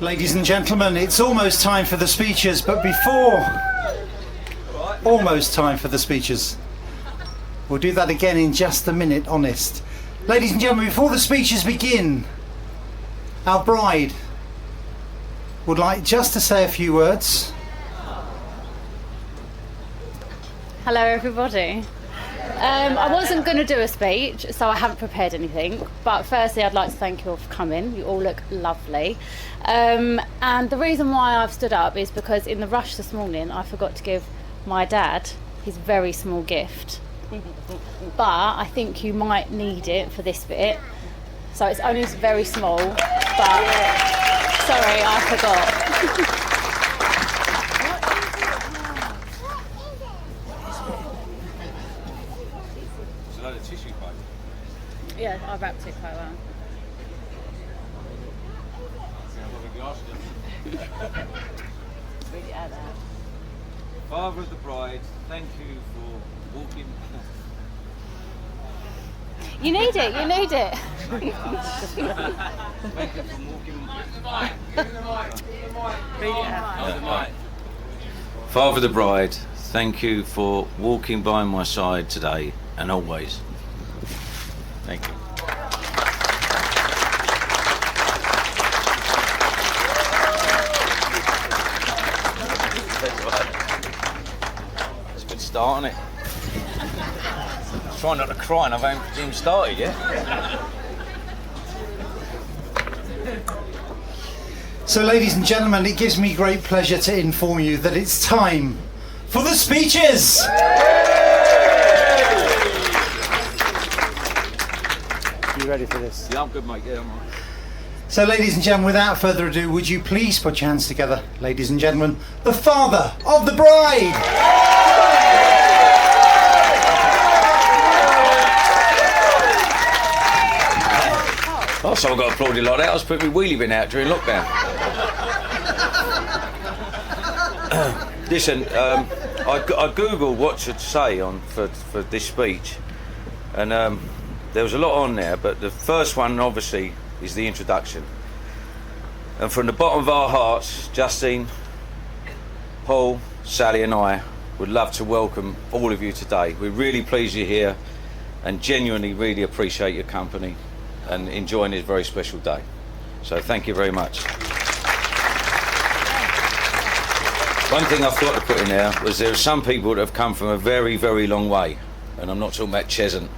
Ladies and gentlemen, it's almost time for the speeches, but almost time for the speeches. We'll do that again in just a minute, honest. Ladies and gentlemen, before the speeches begin, our bride would like just to say a few words. Hello everybody. I wasn't going to do a speech, so I haven't prepared anything, but firstly I'd like to thank you all for coming. You all look lovely. And the reason why I've stood up is because in the rush this morning I forgot to give my dad his very small gift. But I think you might need it for this bit. So it's only very small, but sorry, I forgot. Yeah, I wrapped it quite well. Read it out there. Father of the bride, thank you for walking. You need it, you need it. Thank you for walking. Read it out. Father of the bride, thank you for walking by my side today and always. Thank you. It's a good start, isn't it? I'm trying not to cry and I haven't even started yet. So, ladies and gentlemen, it gives me great pleasure to inform you that it's time for the speeches! You ready for this? Yeah, I'm good, mate. Yeah, I'm all right. So, ladies and gentlemen, without further ado, would you please put your hands together, ladies and gentlemen, the father of the bride! Oh, someone got applauded like that. I was putting my wheelie bin out during lockdown. Listen, I googled what to say for this speech, and there was a lot on there, but the first one obviously is the introduction. And from the bottom of our hearts, Justine, Paul, Sally and I would love to welcome all of you today. We're really pleased you're here and genuinely really appreciate your company and enjoying this very special day. So thank you very much. One thing I forgot to put in there was there are some people that have come from a very, very long way, and I'm not talking about Cheshunt.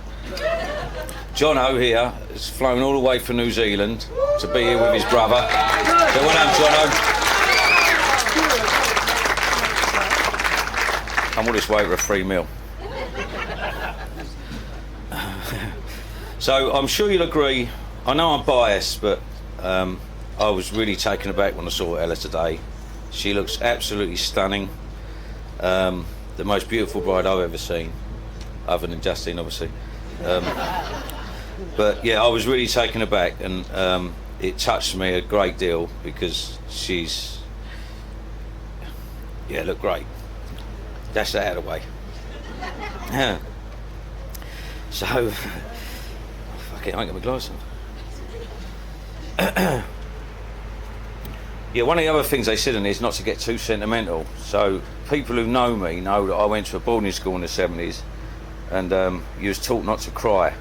Jono here has flown all the way from New Zealand to be here with his brother. So well done, Jono. Come all this way for a free meal. So I'm sure you'll agree, I know I'm biased, but I was really taken aback when I saw Ella today. She looks absolutely stunning. The most beautiful bride I've ever seen, other than Justine, obviously. But yeah, I was really taken aback, and it touched me a great deal because she's, yeah, looked great. Dash that out of the way. Yeah. So, fuck it, I ain't got my glass on. Yeah, one of the other things they said in this is not to get too sentimental. So people who know me know that I went to a boarding school in the 70s, and you was taught not to cry.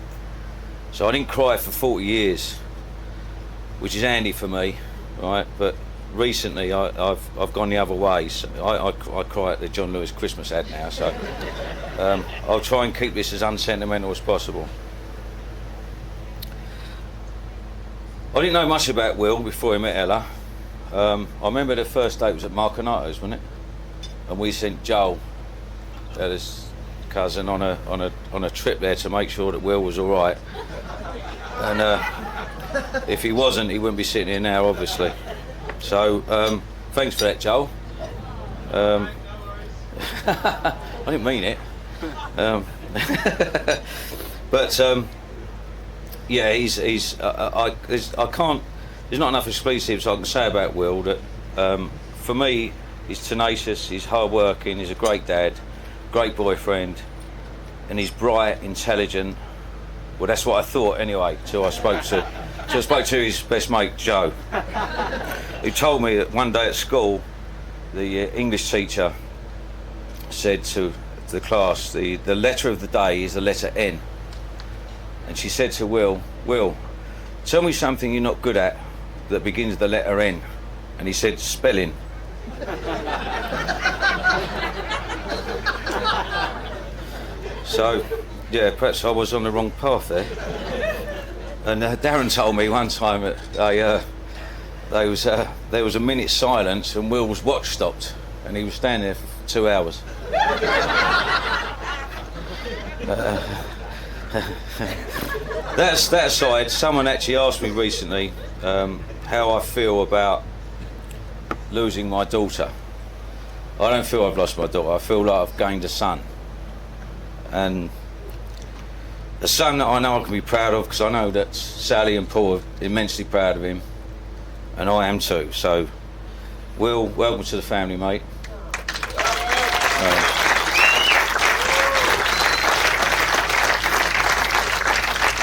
So I didn't cry for 40 years, which is handy for me, right? But recently I've gone the other way. So I cry at the John Lewis Christmas ad now, so I'll try and keep this as unsentimental as possible. I didn't know much about Will before I met Ella. I remember the first date was at Marconato's, wasn't it? And we sent Joel, Ella's cousin, on a trip there to make sure that Will was all right. And if he wasn't, he wouldn't be sitting here now, obviously. So thanks for that, Joel. I didn't mean it. But yeah, he's. I can't. There's not enough expletives I can say about Will. That for me, he's tenacious, he's hard-working, he's a great dad, great boyfriend, and he's bright, intelligent. Well, that's what I thought anyway, till I spoke to So I spoke to his best mate, Joe, who told me that one day at school, the English teacher said to the class, the letter of the day is the letter N. And she said to Will, tell me something you're not good at that begins with the letter N. And he said, spelling. So, yeah, perhaps I was on the wrong path there. And Darren told me one time that there was a minute's silence and Will's watch stopped and he was standing there for 2 hours. That aside, someone actually asked me recently how I feel about losing my daughter. I don't feel I've lost my daughter. I feel like I've gained a son. And a son that I know I can be proud of, because I know that Sally and Paul are immensely proud of him, and I am too. So, Will, welcome to the family, mate.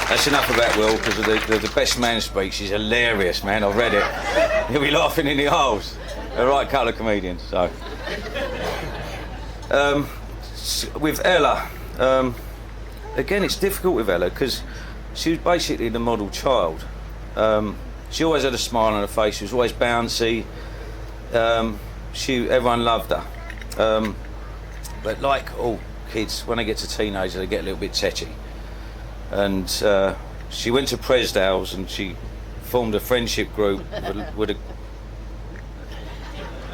That's enough about Will, because the best man speech is hilarious, man. I've read it. He'll be laughing in the aisles. A right couple of comedians. So, with Ella, again, it's difficult with Ella because she was basically the model child. She always had a smile on her face. She was always bouncy. Everyone loved her. But like all kids, when they get to teenagers, they get a little bit tetchy. And she went to Presdale's and she formed a friendship group with a...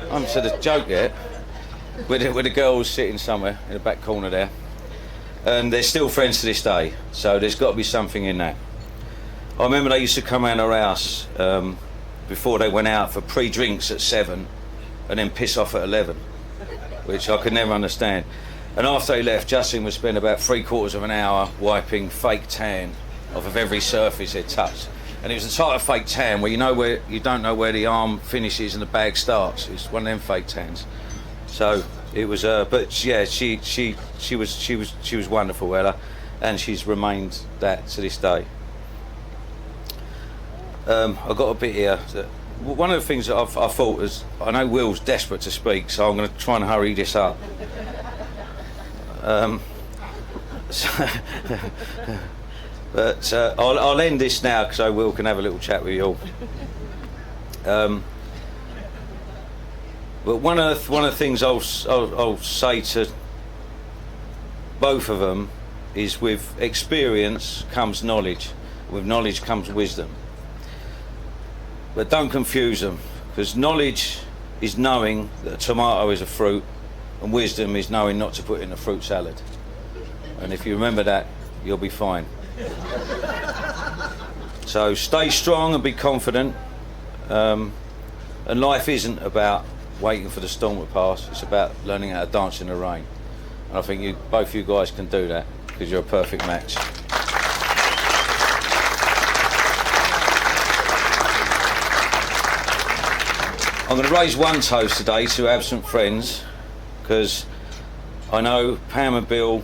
I haven't said a joke yet. With the girls sitting somewhere in the back corner there. And they're still friends to this day, so there's got to be something in that. I remember they used to come around our house before they went out for pre-drinks at 7 and then piss off at 11, which I could never understand. And after they left, Justin would spend about 3/4 of an hour wiping fake tan off of every surface they'd touched. And it was the type of fake tan where you don't know where the arm finishes and the bag starts. It's one of them fake tans. So it was, but yeah, she was wonderful, Ella, and she's remained that to this day. I've got a bit here. One of the things that I thought is, I know Will's desperate to speak, so I'm going to try and hurry this up. But I'll end this now because I Will can have a little chat with you all. But one of the things I'll say to both of them is, with experience comes knowledge. With knowledge comes wisdom. But don't confuse them, because knowledge is knowing that a tomato is a fruit, and wisdom is knowing not to put it in a fruit salad. And if you remember that, you'll be fine. So stay strong and be confident. And life isn't about waiting for the storm to pass. It's about learning how to dance in the rain. And I think both you guys can do that, because you're a perfect match. I'm going to raise one toast today to absent friends, because I know Pam and Bill,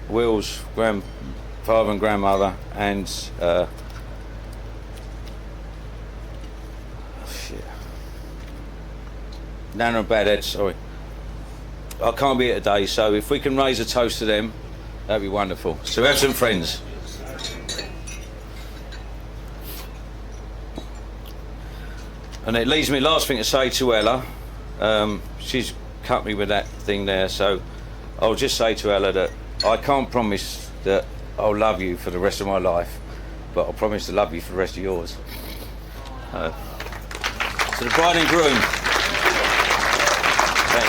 Will's grandfather and grandmother, and Nana and Badhead, sorry. I can't be here today, so if we can raise a toast to them, that'd be wonderful. So absent friends. And it leaves me last thing to say to Ella. She's cut me with that thing there, so I'll just say to Ella that I can't promise that I'll love you for the rest of my life, but I'll promise to love you for the rest of yours. To the bride and groom. Thank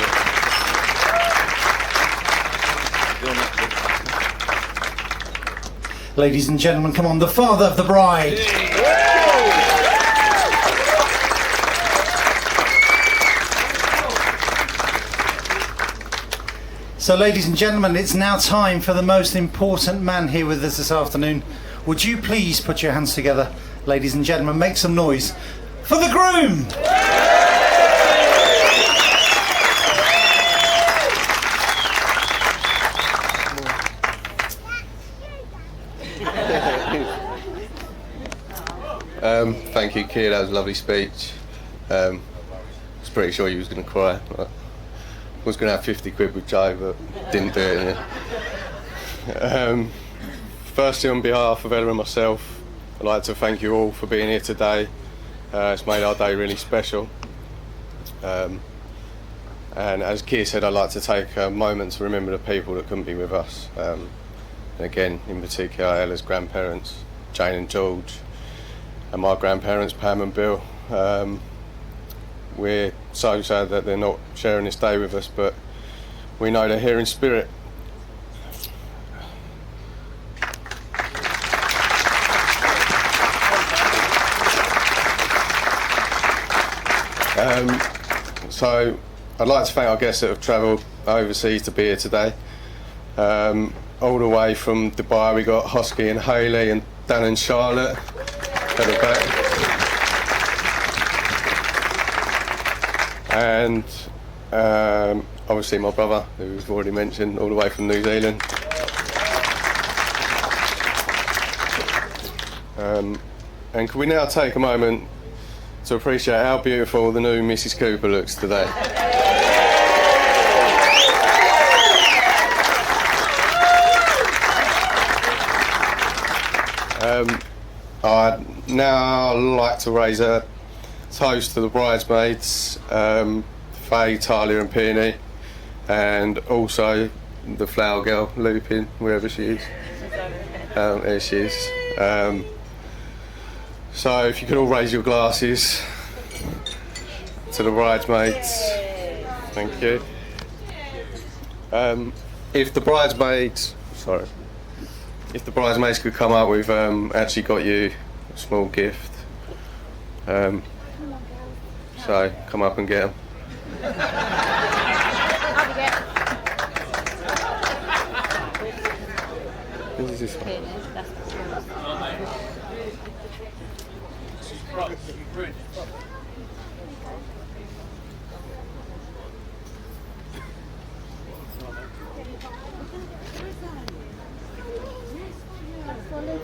you. Ladies and gentlemen, come on, the father of the bride. So, ladies and gentlemen, it's now time for the most important man here with us this afternoon. Would you please put your hands together, ladies and gentlemen, make some noise for the groom! Thank you, Keir. That was a lovely speech. I was pretty sure you was going to cry. I was going to have 50 quid with Joe, but didn't do it. Firstly, on behalf of Ella and myself, I'd like to thank you all for being here today. It's made our day really special. And as Keir said, I'd like to take a moment to remember the people that couldn't be with us. And again, in particular, Ella's grandparents, Jane and George, and my grandparents, Pam and Bill. We're so sad that they're not sharing this day with us, but we know they're here in spirit. So I'd like to thank our guests that have travelled overseas to be here today. All the way from Dubai, we got Hosky and Hayley and Dan and Charlotte at the back. And obviously my brother, who we've already mentioned, all the way from New Zealand. And can we now take a moment to appreciate how beautiful the new Mrs. Cooper looks today. I'd now like to raise a toast to the bridesmaids, Faye, Talia and Peony, and also the flower girl, Lupin, wherever she is. There she is. So if you could all raise your glasses to the bridesmaids. Thank you. If the bridesmaids could come up, we've actually got you a small gift. So come up and get them. What is this one?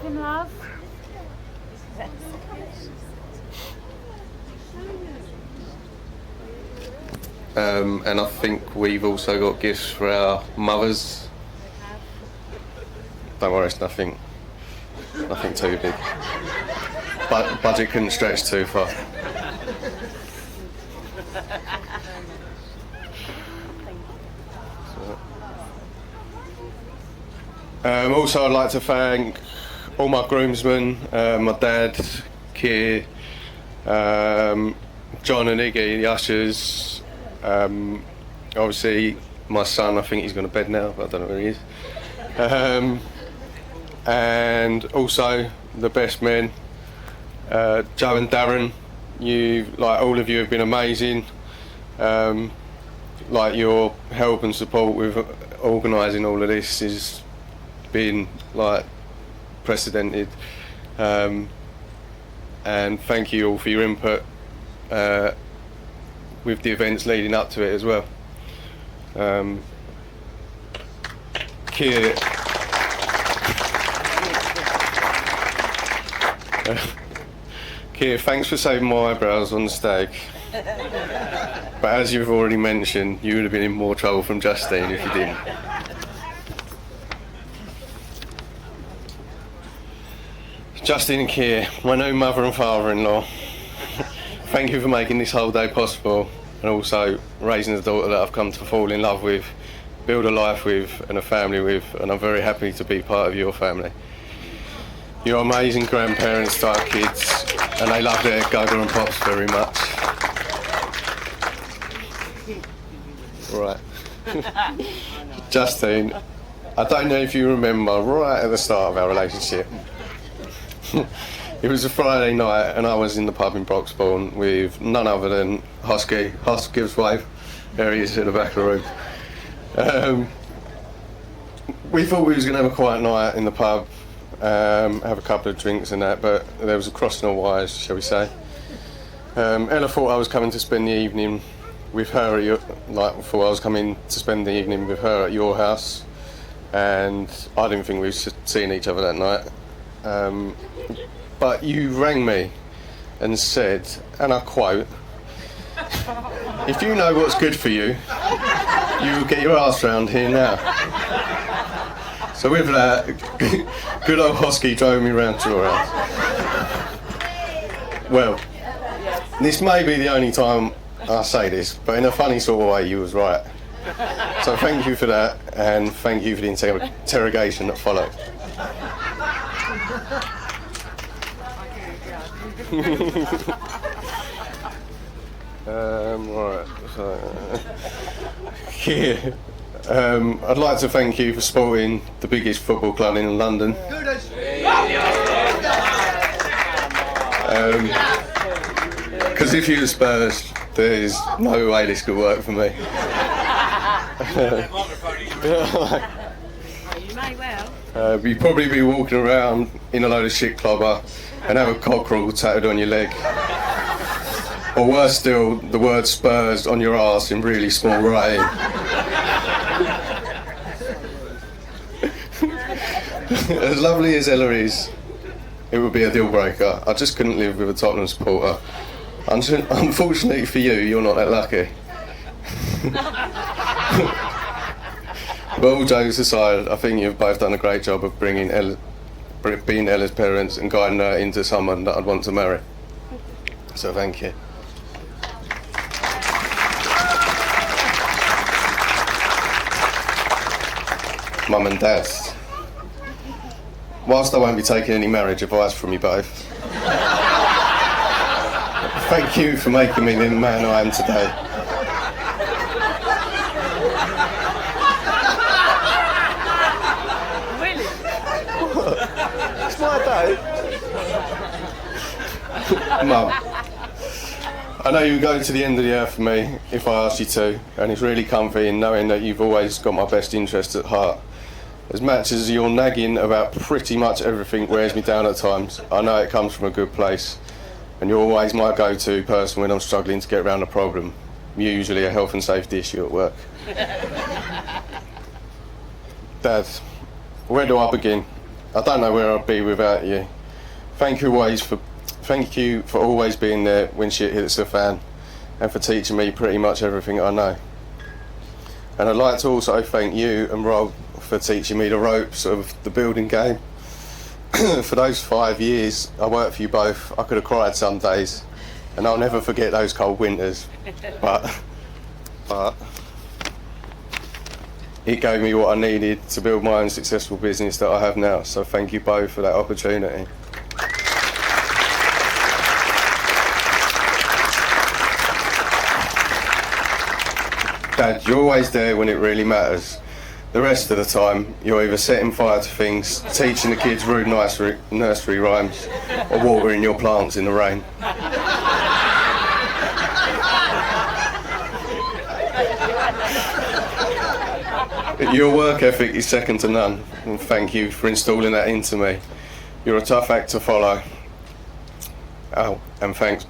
In love. And I think we've also got gifts for our mothers. Don't worry, it's nothing too big. But budget couldn't stretch too far. Also, I'd like to thank all my groomsmen, my dad, Keir, John and Iggy, the ushers, obviously my son, I think he's gone to bed now, but I don't know where he is. And also the best men, Joe and Darren. All of you have been amazing. Your help and support with organising all of this has been precedented. And thank you all for your input with the events leading up to it as well. Keir, Keir, thanks for saving my eyebrows on the stag. But as you've already mentioned, you would have been in more trouble from Justine if you didn't. Justine and Keir, my new mother and father-in-law, thank you for making this whole day possible and also raising the daughter that I've come to fall in love with, build a life with and a family with, and I'm very happy to be part of your family. You're amazing grandparents to our kids and they love their Gaga and Pops very much. Right. Justine, I don't know if you remember right at the start of our relationship. It was a Friday night and I was in the pub in Broxbourne with none other than Hosky's wife. There he is at the back of the room. We thought we was going to have a quiet night in the pub, have a couple of drinks and that, but there was a crossing of wires, shall we say. Ella thought I was coming to spend the evening with her at your house, and I didn't think we were seeing each other that night. But you rang me and said, and I quote, "If you know what's good for you, you will get your ass round here now." So with that, good old Hosky drove me round to your house. Well, this may be the only time I say this, but in a funny sort of way, you was right. So thank you for that, and thank you for the interrogation that followed. Right, so yeah. I'd like to thank you for supporting the biggest football club in London. Because if you're Spurs, there's no way this could work for me. You may well. You'd probably be walking around in a load of shit clobber and have a cockerel tattooed on your leg. Or worse still, the word Spurs on your arse in really small writing. As lovely as Ella is, it would be a deal breaker. I just couldn't live with a Tottenham supporter. Unfortunately for you, you're not that lucky. But all jokes aside, I think you've both done a great job of being Ella's parents and guiding her into someone that I'd want to marry. So thank you. Mum and Dad, whilst I won't be taking any marriage advice from you both, thank you for making me the man I am today. Really? It's my day. Mum, I know you would go to the end of the earth for me if I asked you to, and it's really comfy in knowing that you've always got my best interests at heart. As much as your nagging about pretty much everything wears me down at times, I know it comes from a good place, and you're always my go-to person when I'm struggling to get around a problem, usually a health and safety issue at work. Dad, where do I begin? I don't know where I'd be without you. Thank you for always being there when shit hits the fan, and for teaching me pretty much everything I know. And I'd like to also thank you and Rob for teaching me the ropes of the building game. For those 5 years I worked for you both, I could have cried some days, and I'll never forget those cold winters. But it gave me what I needed to build my own successful business that I have now. So thank you both for that opportunity. Dad, you're always there when it really matters. The rest of the time, you're either setting fire to things, teaching the kids rude nursery rhymes, or watering your plants in the rain. Your work ethic is second to none, and thank you for installing that into me. You're a tough act to follow. Oh, and thanks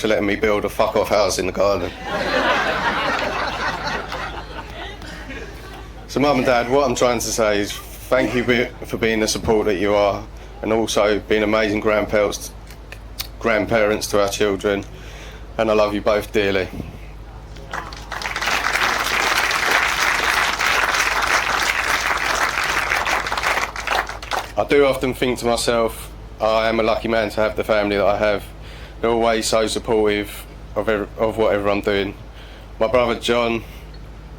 for letting me build a fuck-off house in the garden. So Mum and Dad, what I'm trying to say is thank you for being the support that you are, and also being amazing grandparents to our children, and I love you both dearly. I do often think to myself, I am a lucky man to have the family that I have. They're always so supportive of whatever I'm doing. My brother John,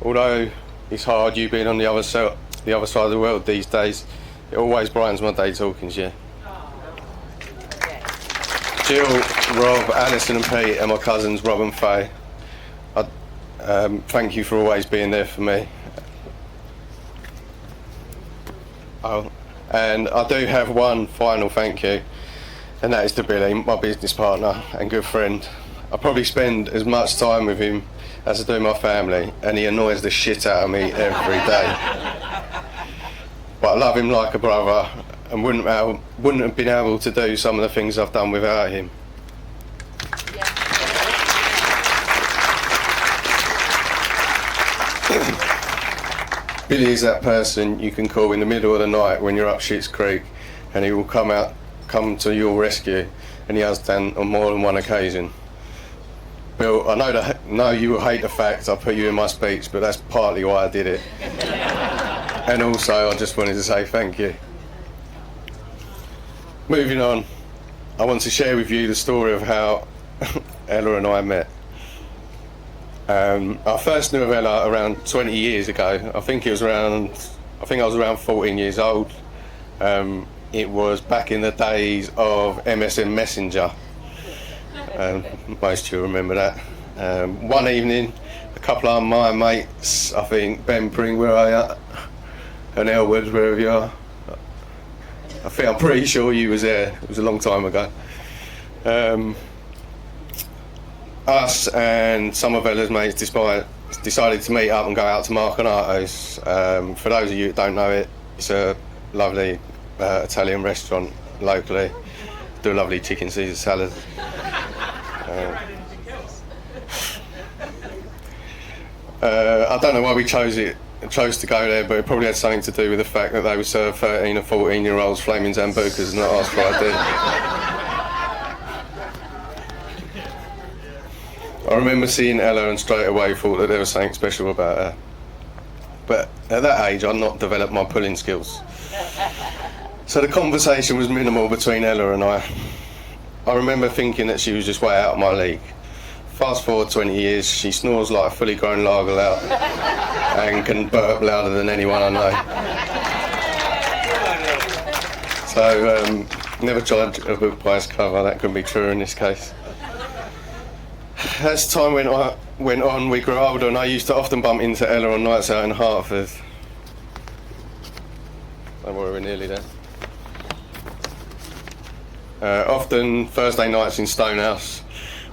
although it's hard you being on the other side of the world these days, it always brightens my day talking to you. Jill, Rob, Alison and Pete and my cousins Rob and Faye, thank you for always being there for me. Oh, and I do have one final thank you, and that is to Billy, my business partner and good friend. I probably spend as much time with him as I do my family, and he annoys the shit out of me every day. But I love him like a brother, and wouldn't have been able to do some of the things I've done without him. Billy is that person you can call in the middle of the night when you're up Shit's Creek, and he will come to your rescue and he has done on more than one occasion. Bill, I know you will hate the fact I put you in my speech, but that's partly why I did it. And also, I just wanted to say thank you. Moving on, I want to share with you the story of how Ella and I met. I first knew of Ella around 20 years ago. I think I was around 14 years old. It was back in the days of MSN Messenger. Most of you remember that. One evening, a couple of my mates, I think Ben Pring, where are you? And Elwood, wherever you are. I'm pretty sure you was there. It was a long time ago. Us and some of Ella's mates decided to meet up and go out to Marconato's. For those of you that don't know it, it's a lovely Italian restaurant locally. Do a lovely chicken Caesar salad. I don't know why we chose to go there, but it probably had something to do with the fact that they would serve 13 and 14-year-olds flaming Zambucas and not ask for ID. I remember seeing Ella and straight away thought that there was something special about her. But at that age, I'd not developed my pulling skills. So the conversation was minimal between Ella and I. I remember thinking that she was just way out of my league. Fast forward 20 years, she snores like a fully grown lager lout and can burp louder than anyone I know. So, never judge a book by its cover. That can be true in this case. As time went on, we grew older, and I used to often bump into Ella on nights out in Hertford. Don't worry, we're nearly there. Often Thursday nights in Stonehouse,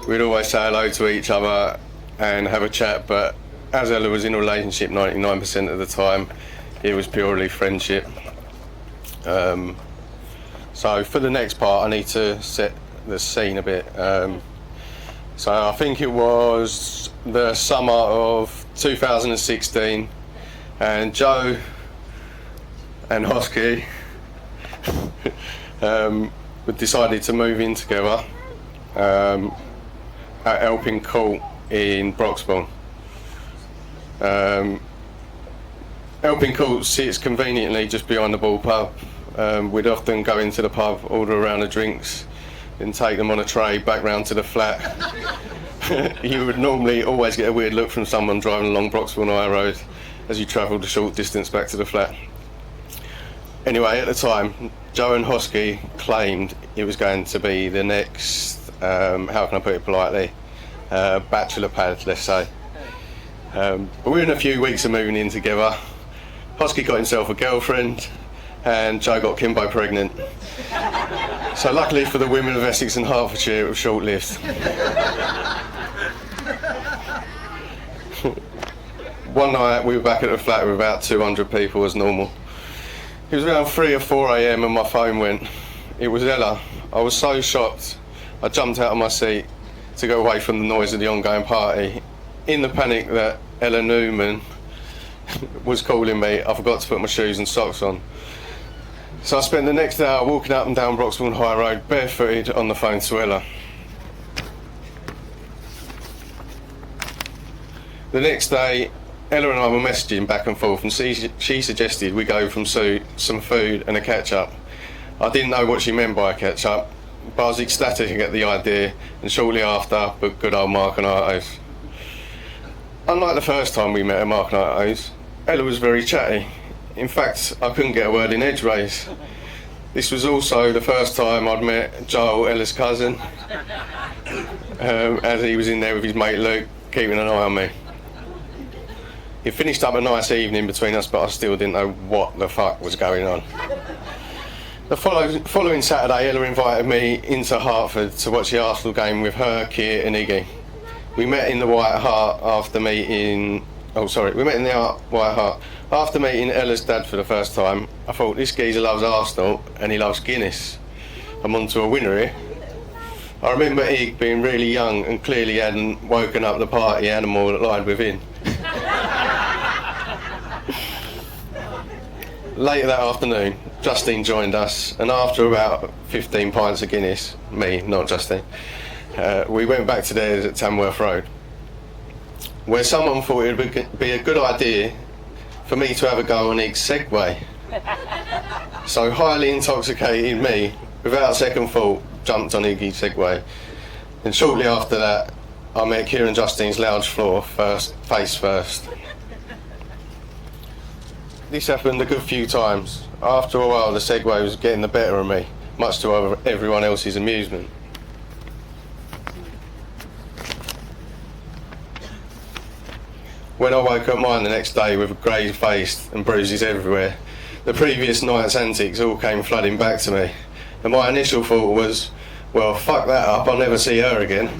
we'd always say hello to each other and have a chat, but as Ella was in a relationship 99% of the time, it was purely friendship. So for the next part, I need to set the scene a bit. So I think it was the summer of 2016, and Joe and Hosky we decided to move in together at Elping Court in Broxbourne. Elping Court sits conveniently just behind the Ball pub. We'd often go into the pub, order a round of drinks, then take them on a tray back round to the flat. You would normally always get a weird look from someone driving along Broxbourne High Road as you travelled a short distance back to the flat. Anyway, at the time, Joe and Hosky claimed it was going to be the next, how can I put it politely, bachelor pad, let's say. But we're in a few weeks of moving in together. Hosky got himself a girlfriend, and Joe got Kimbo pregnant. So luckily for the women of Essex and Hertfordshire, it was short-lived. One night we were back at the flat with about 200 people as normal. It was around 3 or 4 a.m. and my phone went. It was Ella. I was so shocked. I jumped out of my seat to go away from the noise of the ongoing party. In the panic that Ella Newman was calling me, I forgot to put my shoes and socks on. So I spent the next hour walking up and down Broxbourne High Road, barefooted, on the phone to Ella. The next day, Ella and I were messaging back and forth, and she suggested we go from some food and a catch-up. I didn't know what she meant by a catch-up, but I was ecstatic at the idea, and shortly after, booked good old Marconato's. Unlike the first time we met at Marconato's, Ella was very chatty. In fact, I couldn't get a word in edgeways. This was also the first time I'd met Joel, Ella's cousin, as he was in there with his mate Luke, keeping an eye on me. It finished up a nice evening between us, but I still didn't know what the fuck was going on. The following Saturday, Ella invited me into Hertford to watch the Arsenal game with her, Keir and Iggy. We met in the White Hart after meeting... White Hart. After meeting Ella's dad for the first time, I thought, this geezer loves Arsenal and he loves Guinness. I'm on to a winner here. I remember Ig being really young and clearly hadn't woken up the party animal that lied within. Later that afternoon, Justine joined us, and after about 15 pints of Guinness, me, not Justine, we went back to theirs at Tamworth Road, where someone thought it would be a good idea for me to have a go on Iggy's Segway. So highly intoxicated me, without second thought, jumped on Iggy's Segway. And shortly after that, I met Kieran Justine's lounge floor face first. This happened a good few times. After a while, the Segway was getting the better of me, much to everyone else's amusement. When I woke up mine the next day with a grey face and bruises everywhere, the previous night's antics all came flooding back to me. And my initial thought was, well, fuck that up, I'll never see her again.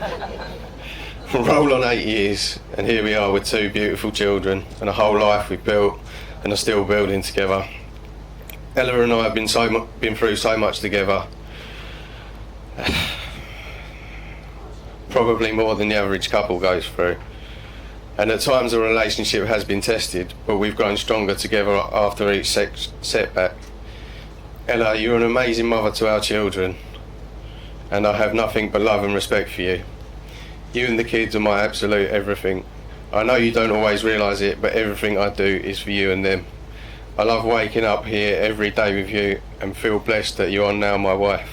Roll on 8 years, and here we are with 2 beautiful children and a whole life we've built and are still building together. Ella and I have been through so much together. Probably more than the average couple goes through. And at times the relationship has been tested, but we've grown stronger together after each setback. Ella, you're an amazing mother to our children, and I have nothing but love and respect for you. You and the kids are my absolute everything. I know you don't always realise it, but everything I do is for you and them. I love waking up here every day with you and feel blessed that you are now my wife.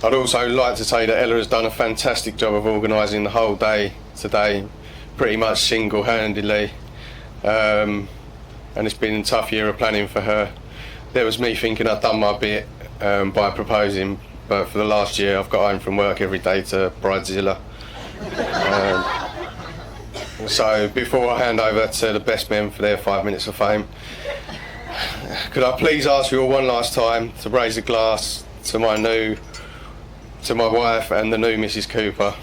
I'd also like to say that Ella has done a fantastic job of organising the whole day today, pretty much single-handedly. And it's been a tough year of planning for her. There was me thinking I'd done my bit by proposing, but for the last year I've got home from work every day to Bridezilla. So before I hand over to the best men for their 5 minutes of fame, could I please ask you all one last time to raise a glass to my wife and the new Mrs. Cooper.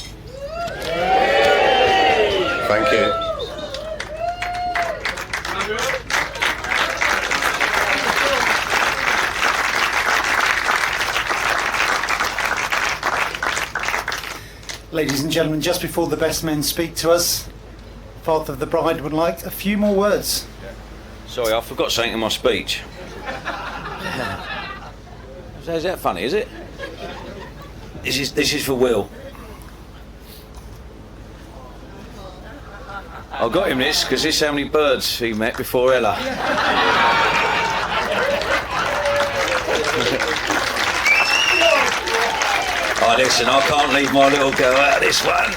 Thank you. Ladies and gentlemen, just before the best men speak to us, Father of the Bride would like a few more words. Sorry, I forgot something in my speech. Is that funny, is it? This is for Will. I got him this because this is how many birds he met before Ella. Oh, listen, I can't leave my little girl out of this one.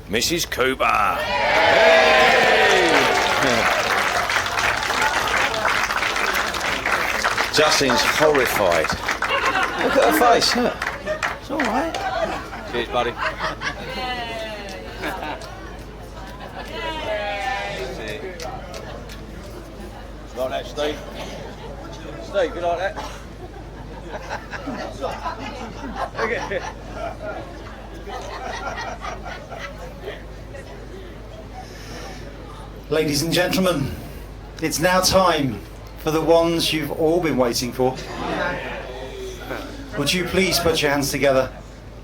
Mrs. Cooper. Hey! Justine's horrified. Look at her face, look. It's all right. Cheers, buddy. Like that, Steve? Steve, you like that? Okay. Ladies and gentlemen, it's now time for the ones you've all been waiting for. Would you please put your hands together?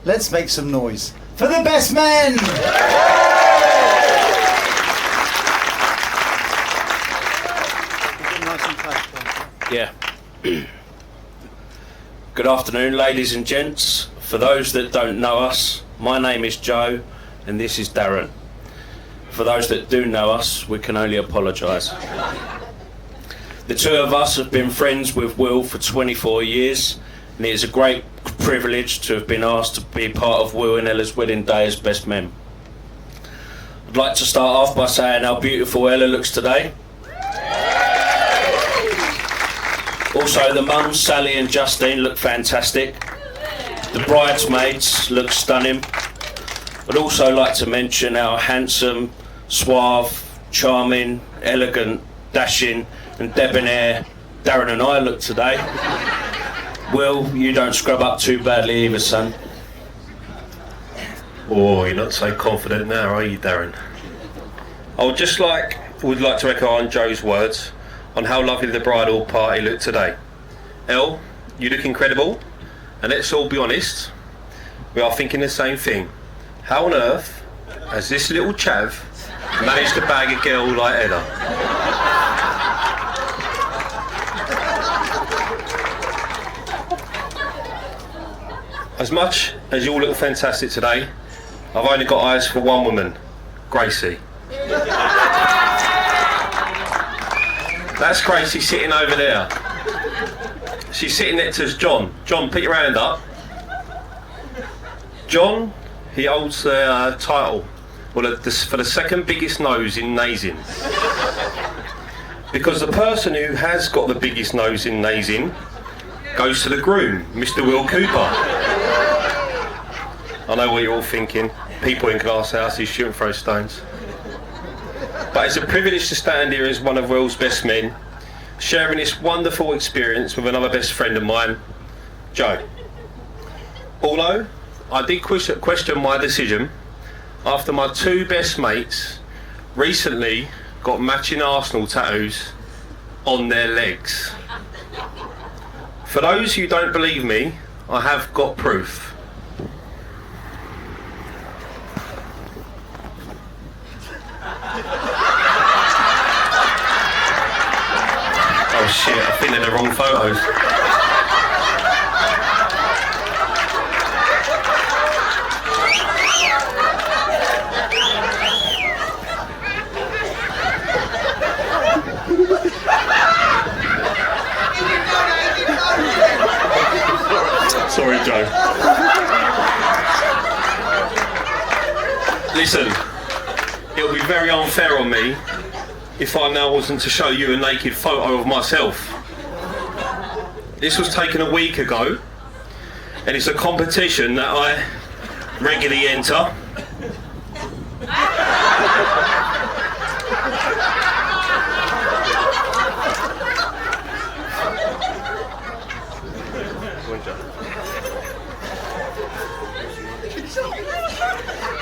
Let's make some noise for the best men! Yeah. Good afternoon, ladies and gents. For those that don't know us, my name is Joe and this is Darren. For those that do know us, we can only apologise. The two of us have been friends with Will for 24 years, and it is a great privilege to have been asked to be part of Will and Ella's wedding day as best men. I'd like to start off by saying how beautiful Ella looks today. Also, the mums, Sally and Justine, look fantastic. The bridesmaids look stunning. I'd also like to mention how handsome, suave, charming, elegant, dashing and debonair Darren and I look today. Will, you don't scrub up too badly either, son. Oh, you're not so confident now, are you, Darren? I would like to echo on Joe's words on how lovely the bridal party looked today. Elle, you look incredible, And let's all be honest, we are thinking the same thing. How on earth has this little chav managed to bag a girl like Ella? As much as you all look fantastic today, I've only got eyes for one woman, Gracie. That's Gracie sitting over there. She's sitting next to John. John, put your hand up. John, he holds the title for the second biggest nose in nazing. Because the person who has got the biggest nose in nazing goes to the groom, Mr. Will Cooper. I know what you're all thinking. People in glass houses shouldn't throw stones. But it's a privilege to stand here as one of Will's best men, sharing this wonderful experience with another best friend of mine, Joe. Although I did question my decision after my two best mates recently got matching Arsenal tattoos on their legs. For those who don't believe me, I have got proof. Oh shit, I think they're the wrong photos. Sorry, Joe. Listen, it would be very unfair on me if I now wasn't to show you a naked photo of myself. This was taken a week ago, and it's a competition that I regularly enter.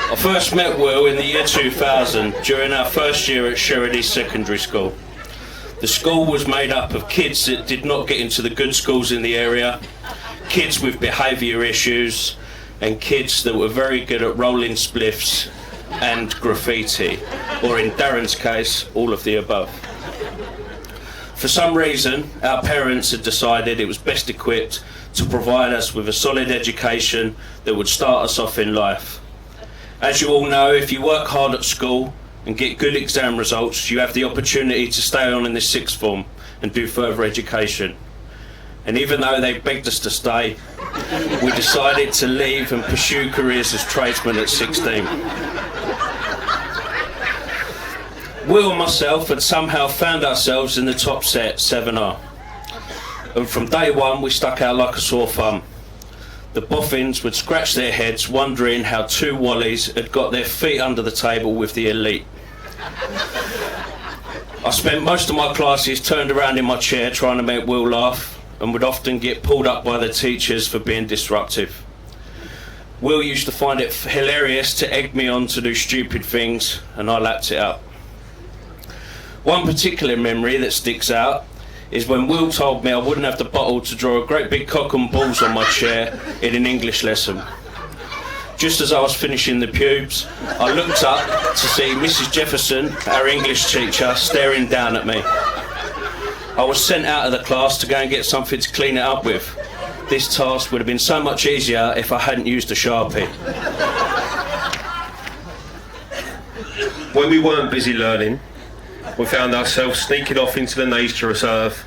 I first met Will in the year 2000 during our first year at Sheridan Secondary School. The school was made up of kids that did not get into the good schools in the area, kids with behaviour issues, and kids that were very good at rolling spliffs and graffiti, or in Darren's case, all of the above. For some reason, our parents had decided it was best equipped to provide us with a solid education that would start us off in life. As you all know, if you work hard at school and get good exam results, you have the opportunity to stay on in the sixth form and do further education. And even though they begged us to stay, we decided to leave and pursue careers as tradesmen at 16. Will and myself had somehow found ourselves in the top set, 7R. And from day one, we stuck out like a sore thumb. The boffins would scratch their heads wondering how two Wallies had got their feet under the table with the elite. I spent most of my classes turned around in my chair trying to make Will laugh, and would often get pulled up by the teachers for being disruptive. Will used to find it hilarious to egg me on to do stupid things, and I lapped it up. One particular memory that sticks out is when Will told me I wouldn't have the bottle to draw a great big cock and balls on my chair in an English lesson. Just as I was finishing the pubes, I looked up to see Mrs. Jefferson, our English teacher, staring down at me. I was sent out of the class to go and get something to clean it up with. This task would have been so much easier if I hadn't used a Sharpie. When we weren't busy learning, we found ourselves sneaking off into the nature reserve,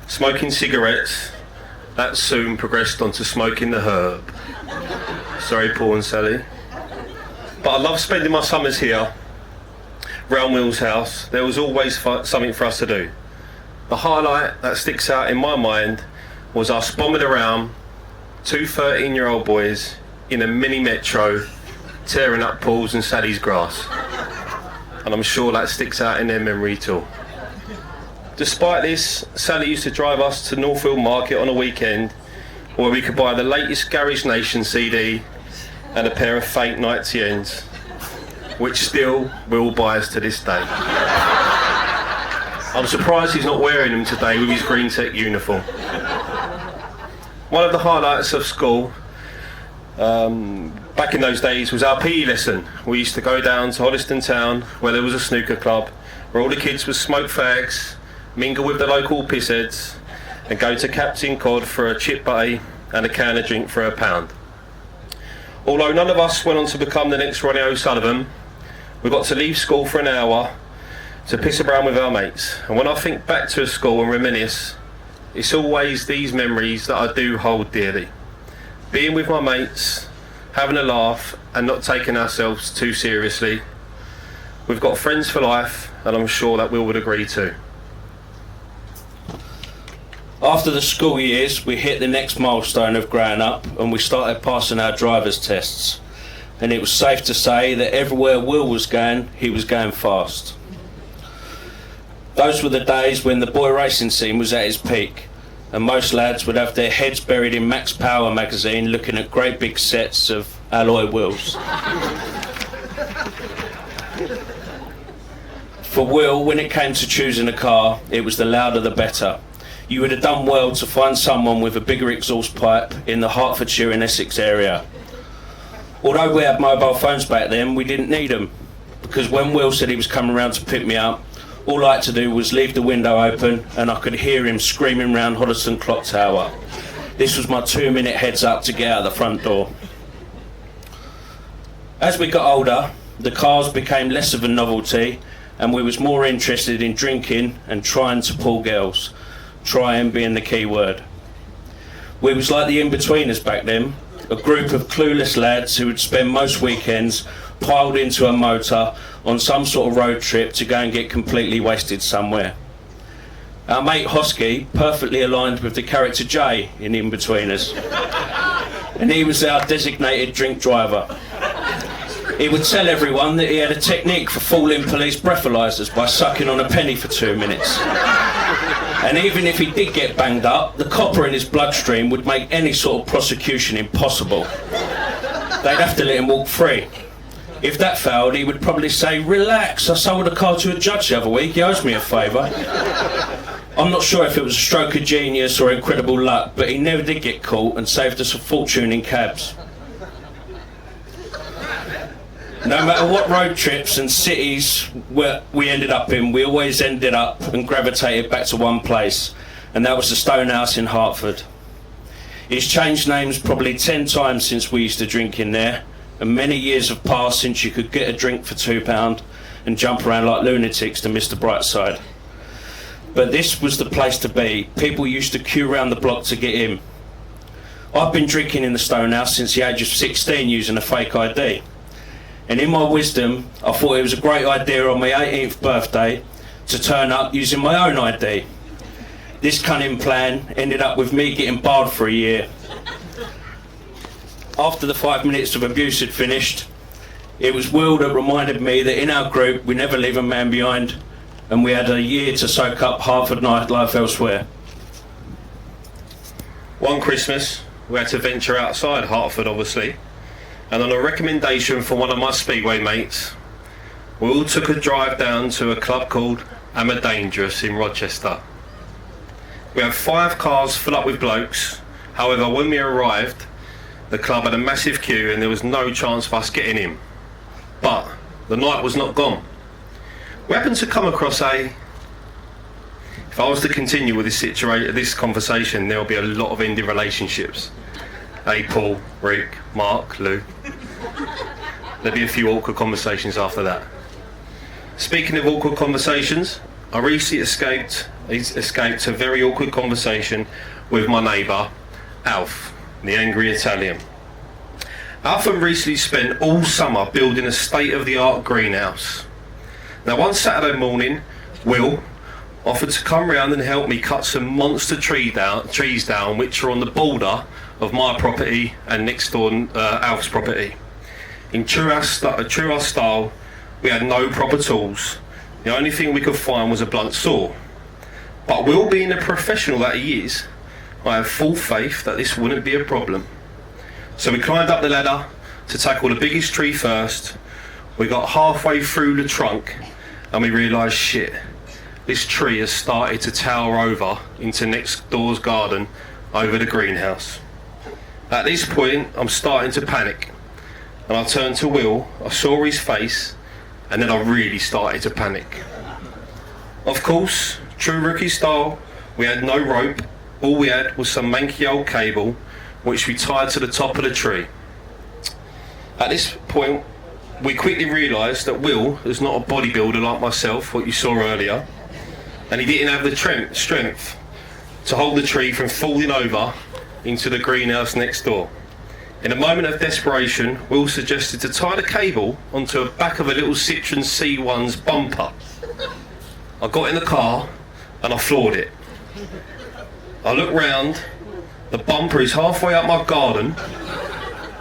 smoking cigarettes. That soon progressed onto smoking the herb. Sorry, Paul and Sally. But I love spending my summers here, round Will's house. There was always something for us to do. The highlight that sticks out in my mind was us bombing around, two 13-year-old boys in a mini metro, tearing up Paul's and Sally's grass. And I'm sure that sticks out in their memory too. Despite this, Sally used to drive us to Northfield Market on a weekend where we could buy the latest Garage Nation CD and a pair of fake Night TNs, which still Will buys to this day. I'm surprised he's not wearing them today with his Green Tech uniform. One of the highlights of school back in those days was our PE lesson. We used to go down to Hoddesdon Town where there was a snooker club where all the kids would smoke fags, mingle with the local pissheads and go to Captain Cod for a chip butty and a can of drink for £1. Although none of us went on to become the next Ronnie O'Sullivan, we got to leave school for an hour to piss around with our mates. And when I think back to school and reminisce, it's always these memories that I do hold dearly. Being with my mates, having a laugh and not taking ourselves too seriously. We've got friends for life, and I'm sure that Will would agree too. After the school years, we hit the next milestone of growing up and we started passing our driver's tests. And it was safe to say that everywhere Will was going, he was going fast. Those were the days when the boy racing scene was at its peak and most lads would have their heads buried in Max Power magazine looking at great big sets of alloy wheels. For Will, when it came to choosing a car, it was the louder the better. You would have done well to find someone with a bigger exhaust pipe in the Hertfordshire and Essex area. Although we had mobile phones back then, we didn't need them, because when Will said he was coming round to pick me up, all I had to do was leave the window open and I could hear him screaming round Hoddesdon Clock Tower. This was my 2-minute heads up to get out the front door. As we got older, the cars became less of a novelty and we was more interested in drinking and trying to pull girls. Trying being the key word. We was like the in-betweeners back then, a group of clueless lads who would spend most weekends piled into a motor on some sort of road trip to go and get completely wasted somewhere. Our mate Hosky perfectly aligned with the character Jay in In-Betweeners, and he was our designated drink driver. He would tell everyone that he had a technique for fooling police breathalyzers by sucking on a penny for 2 minutes. And even if he did get banged up, the copper in his bloodstream would make any sort of prosecution impossible. They'd have to let him walk free. If that failed, he would probably say, "Relax, I sold a car to a judge the other week, he owes me a favour." I'm not sure if it was a stroke of genius or incredible luck, but he never did get caught and saved us a fortune in cabs. No matter what road trips and cities we ended up in, we always ended up and gravitated back to one place, and that was the Stonehouse in Hertford. It's changed names probably 10 times since we used to drink in there, and many years have passed since you could get a drink for £2 and jump around like lunatics to miss the bright side. But this was the place to be. People used to queue around the block to get in. I've been drinking in the Stonehouse since the age of 16 using a fake ID. And in my wisdom, I thought it was a great idea on my 18th birthday to turn up using my own ID. This cunning plan ended up with me getting barred for a year. After the 5 minutes of abuse had finished, it was Will that reminded me that in our group we never leave a man behind, and we had a year to soak up Hertford nightlife elsewhere. One Christmas, we had to venture outside Hertford, obviously, and on a recommendation from one of my speedway mates, we all took a drive down to a club called Am I Dangerous in Rochester. We had 5 cars full up with blokes. However, when we arrived, the club had a massive queue and there was no chance of us getting in. But the night was not gone. We happened to come across if I was to continue with this conversation, there will be a lot of ending relationships. Paul, Rick, Mark, Lou. There'll be a few awkward conversations after that. Speaking of awkward conversations, I recently escaped a very awkward conversation with my neighbour, Alf, the angry Italian. Alf had recently spent all summer building a state-of-the-art greenhouse. Now one Saturday morning, Will offered to come round and help me cut some monster trees down which are on the border of my property and next door Alf's property. In true our style, we had no proper tools. The only thing we could find was a blunt saw. But Will, being a professional that he is, I have full faith that this wouldn't be a problem. So we climbed up the ladder to tackle the biggest tree first. We got halfway through the trunk and we realised, shit, this tree has started to tower over into next door's garden over the greenhouse. At this point, I'm starting to panic, and I turned to Will, I saw his face, and then I really started to panic. Of course, true rookie style, we had no rope. All we had was some manky old cable, which we tied to the top of the tree. At this point, we quickly realised that Will is not a bodybuilder like myself, what you saw earlier, and he didn't have the strength to hold the tree from falling over into the greenhouse next door. In a moment of desperation, Will suggested to tie the cable onto the back of a little Citroen C1's bumper. I got in the car and I floored it. I looked round, the bumper is halfway up my garden,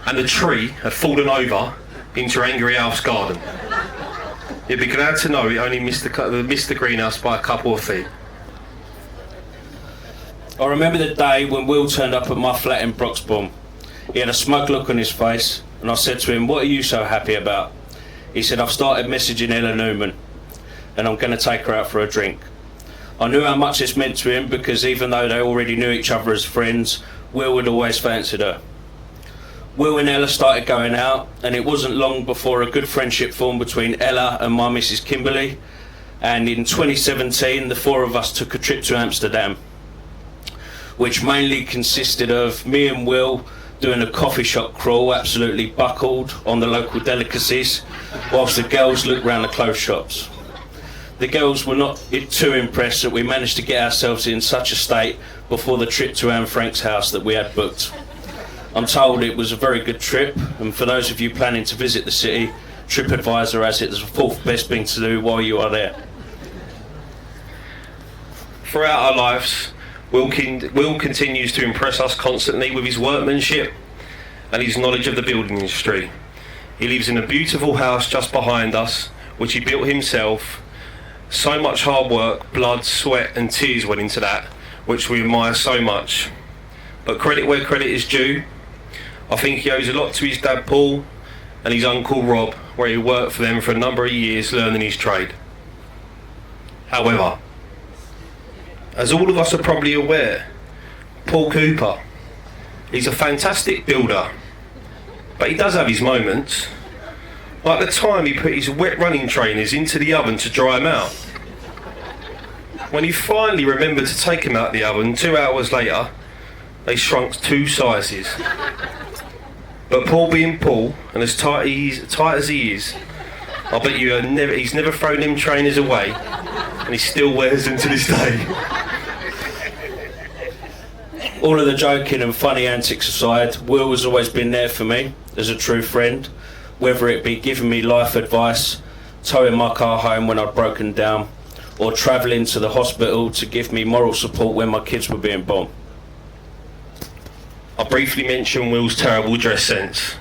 and the tree had fallen over into Angry Alf's garden. You'd be glad to know it only missed the greenhouse by a couple of feet. I remember the day when Will turned up at my flat in Broxbourne. He had a smug look on his face, and I said to him, "What are you so happy about?" He said, "I've started messaging Ella Newman, and I'm going to take her out for a drink." I knew how much this meant to him, because even though they already knew each other as friends, Will had always fancied her. Will and Ella started going out, and it wasn't long before a good friendship formed between Ella and my Mrs. Kimberly, and in 2017 the four of us took a trip to Amsterdam, which mainly consisted of me and Will doing a coffee shop crawl, absolutely buckled on the local delicacies, whilst the girls looked round the clothes shops. The girls were not too impressed that we managed to get ourselves in such a state before the trip to Anne Frank's house that we had booked. I'm told it was a very good trip, and for those of you planning to visit the city, TripAdvisor has it as the fourth best thing to do while you are there. Throughout our lives, Will continues to impress us constantly with his workmanship and his knowledge of the building industry. He lives in a beautiful house just behind us, which he built himself. So much hard work, blood, sweat and tears went into that, which we admire so much. But credit where credit is due. I think he owes a lot to his dad Paul and his uncle Rob, where he worked for them for a number of years learning his trade. However, as all of us are probably aware, Paul Cooper, he's a fantastic builder, but he does have his moments. Like the time he put his wet running trainers into the oven to dry them out. When he finally remembered to take them out the oven 2 hours later, they shrunk 2 sizes. But Paul being Paul, and as tight as he is, I bet you he's never thrown them trainers away, and he still wears them to this day. All of the joking and funny antics aside, Will has always been there for me as a true friend, whether it be giving me life advice, towing my car home when I'd broken down, or travelling to the hospital to give me moral support when my kids were being born. I briefly mentioned Will's terrible dress sense,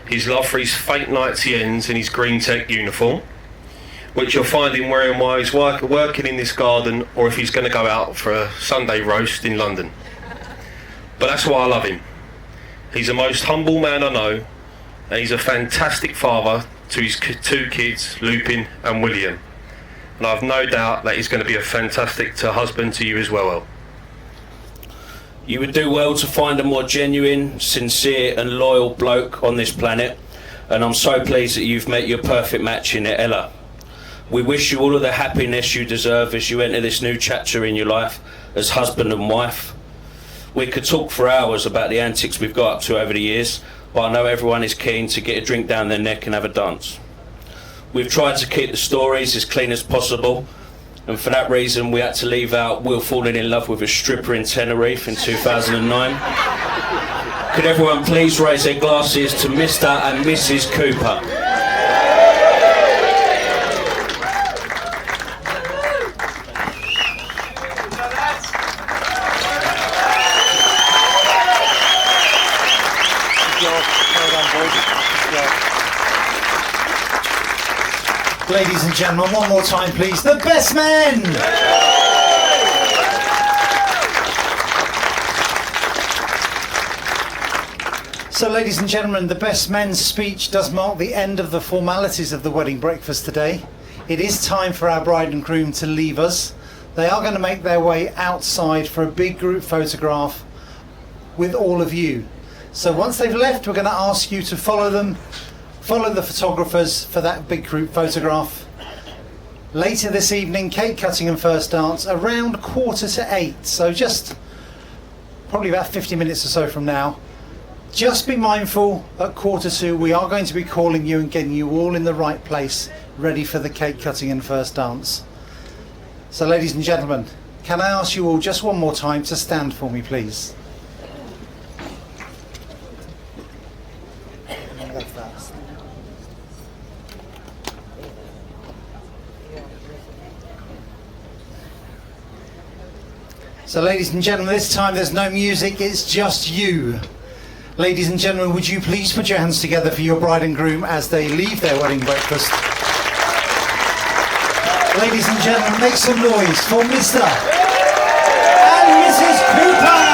his love for his fake Nazi ends and his green tech uniform, which you'll find him wearing while he's working in this garden or if he's going to go out for a Sunday roast in London. But that's why I love him. He's the most humble man I know, and he's a fantastic father to his 2 kids, Lupin and William. And I've no doubt that he's going to be a fantastic husband to you as well. You would do well to find a more genuine, sincere and loyal bloke on this planet, and I'm so pleased that you've met your perfect match in it, Ella. We wish you all of the happiness you deserve as you enter this new chapter in your life as husband and wife. We could talk for hours about the antics we've got up to over the years, but I know everyone is keen to get a drink down their neck and have a dance. We've tried to keep the stories as clean as possible, and for that reason we had to leave out Will falling in love with a stripper in Tenerife in 2009. Could everyone please raise their glasses to Mr. and Mrs. Cooper? Ladies and gentlemen, one more time please, the best men! So ladies and gentlemen, the best men's speech does mark the end of the formalities of the wedding breakfast today. It is time for our bride and groom to leave us. They are going to make their way outside for a big group photograph with all of you. So once they've left, we're going to ask you to follow them, follow the photographers for that big group photograph. Later this evening, cake cutting and first dance around 7:45, so just probably about 50 minutes or so from now. Just be mindful, at 2:45 we are going to be calling you and getting you all in the right place, ready for the cake cutting and first dance. So ladies and gentlemen, can I ask you all just one more time to stand for me, please? So ladies and gentlemen, this time there's no music, it's just you. Ladies and gentlemen, would you please put your hands together for your bride and groom as they leave their wedding breakfast. Ladies and gentlemen, make some noise for Mr. and Mrs. Cooper.